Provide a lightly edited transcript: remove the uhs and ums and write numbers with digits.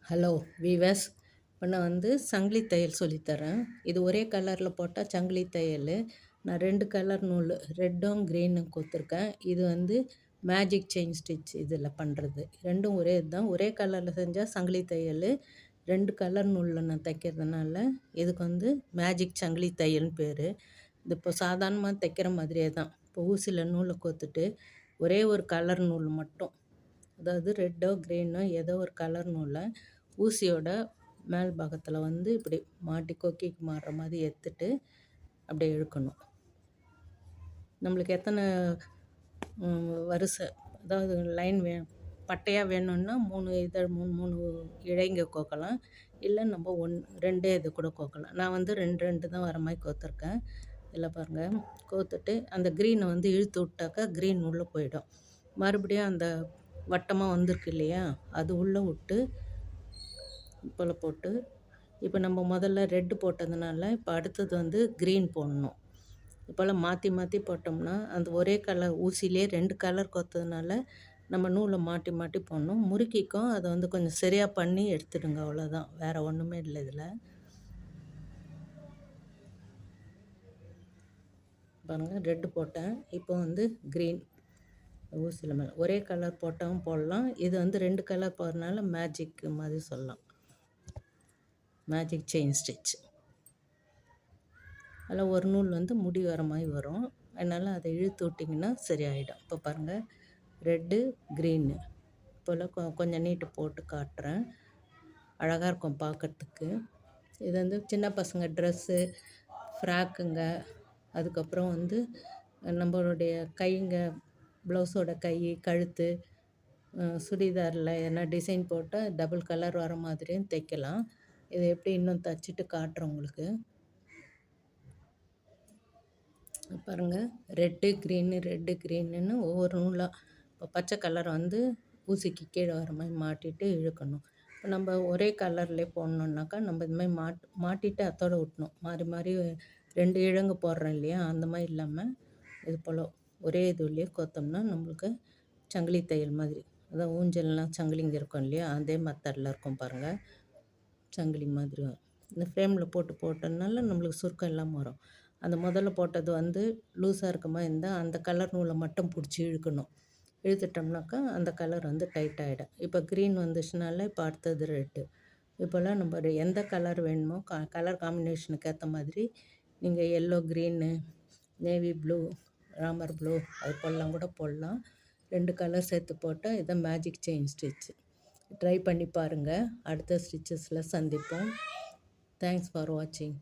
Hello viewers. இப்போ நான் சங்கிலி தையல் சொல்லித்தரேன். இது ஒரே கலரில் போட்டால் சங்கிலி தையல். நான் 2 கலர் நூல் ரெட்டும் க்ரீனும் கொடுத்துருக்கேன். இது மேஜிக் செயின் ஸ்டிச் இதில் பண்ணுறது. ரெண்டும் ஒரே இதுதான். ஒரே கலரில் செஞ்சால் சங்கிலி தையல். 2 கலர் நூலில் நான் தைக்கிறதுனால இதுக்கு மேஜிக் சங்கிலி தையல்னு பேர். இது இப்போ சாதாரணமாக தைக்கிற மாதிரியே தான். இப்போ ஊசியில் நூலை கோத்துட்டு ஒரே ஒரு கலர் நூல் மட்டும், அதாவது ரெட்டோ க்ரீனோ ஏதோ ஒரு கலர் நூலை ஊசியோட மேல் பாகத்தில் இப்படி மாட்டி கொக்கிக்கு மாறுற மாதிரி எடுத்துட்டு அப்படியே இழுக்கணும். நம்மளுக்கு எத்தனை வரிசை, அதாவது லைன் பட்டையாக வேணும்னா 3 இதழ் 3 இழைங்க கோக்கலாம். இல்லை நம்ம 2 இது கூட கோக்கலாம். நான் 2 தான் வர மாதிரி கோத்துருக்கேன். இதில் பாருங்கள், கோத்துட்டு அந்த க்ரீனை இழுத்து விட்டாக்கா க்ரீன் உள்ளே போயிடும். மறுபடியும் அந்த வட்டமாக வந்திருக்கு இல்லையா, அது உள்ளே விட்டு போல் போட்டு, இப்போ நம்ம முதல்ல ரெட்டு போட்டதுனால இப்போ அடுத்தது க்ரீன் போடணும். இப்போல்லாம் மாற்றி மாற்றி போட்டோம்னா அந்த ஒரே கலர் ஊசிலே 2 கலர் கொத்ததுனால நம்ம நூலை மாட்டி மாட்டி போடணும். முறுக்கிக்கும் அதை கொஞ்சம் சரியாக பண்ணி எடுத்துடுங்க, அவ்வளோதான். வேறு ஒன்றுமே இல்லை இதில். பாருங்கள், ரெட்டு போட்டேன். இப்போ க்ரீன் ஊசியில் மேலே ஒரே கலர் போட்டவும் போடலாம். இது 2 கலர் போடுறதுனால மேஜிக் மாதிரி சொல்லலாம். Magic chain stitch. அதில் ஒரு நூல் முடி வர மாதிரி வரும். அதனால் அதை இழுத்து விட்டிங்கன்னா சரியாயிடும். இப்போ பாருங்கள், ரெட்டு க்ரீனு இப்போல்லாம் கொஞ்சம் நீட்டு போட்டு காட்டுறேன். அழகாக இருக்கும் பார்க்குறதுக்கு. இது சின்ன பசங்க ட்ரெஸ்ஸு, ஃப்ராக்குங்க, அதுக்கப்புறம் நம்மளுடைய கைங்க, ப்ளவுஸோட கை, கழுத்து, சுடிதாரில் எதனா டிசைன் போட்டால் டபுள் கலர் வர மாதிரியும் தைக்கலாம். இதை எப்படி இன்னும் தைச்சிட்டு காட்டுறேன் உங்களுக்கு. பாருங்கள், ரெட்டு க்ரீனுன்னு ஒவ்வொரு நூலாக இப்போ பச்சை கலர் ஊசிக்கு கீழே வர மாதிரி மாட்டிட்டு இழுக்கணும். இப்போ நம்ம ஒரே கலர்லேயே போடணுன்னாக்கா நம்ம இது மாதிரி மாட்டிட்டு அத்தோடு விட்டணும். மாறி மாறி 2 இழங்கு போடுறோம் இல்லையா, அந்த மாதிரி இல்லாமல் இது போல் ஒரே இதுலேயே கோத்தோம்னா நம்மளுக்கு சங்கிலி தையல் மாதிரி, அதான் ஊஞ்சல்லாம் சங்கிலிங்க இருக்கும் இல்லையா, அதே மெத்தடில் இருக்கும் பாருங்கள். சங்கிலி மாதிரி வரும். இந்த ஃப்ரேமில் போட்டதுனால நம்மளுக்கு சுருக்கம் இல்லாமல் வரும். அந்த முதல்ல போட்டது லூஸாக இருக்க மாதிரி இருந்தால் அந்த கலர் நூலை மட்டும் பிடிச்சி இழுக்கணும். இழுத்துட்டோம்னாக்கா அந்த கலர் டைட் ஆகிடும். இப்போ க்ரீன் வந்துச்சுனால இப்போ அடுத்தது ரெட்டு. இப்போல்லாம் நம்ம எந்த கலர் வேணுமோ கலர் காம்பினேஷனுக்கு ஏற்ற மாதிரி நீங்கள் yellow, green, navy blue, Ramar blue அது போடலாம் கூட போடலாம். 2 கலர் சேர்த்து போட்டால் இதான் மேஜிக் செயின் ஸ்டிச். ட்ரை பண்ணி பாருங்கள். அடுத்த ஸ்டிச்சஸில் சந்திப்போம். தேங்க்ஸ் ஃபார் வாட்சிங்.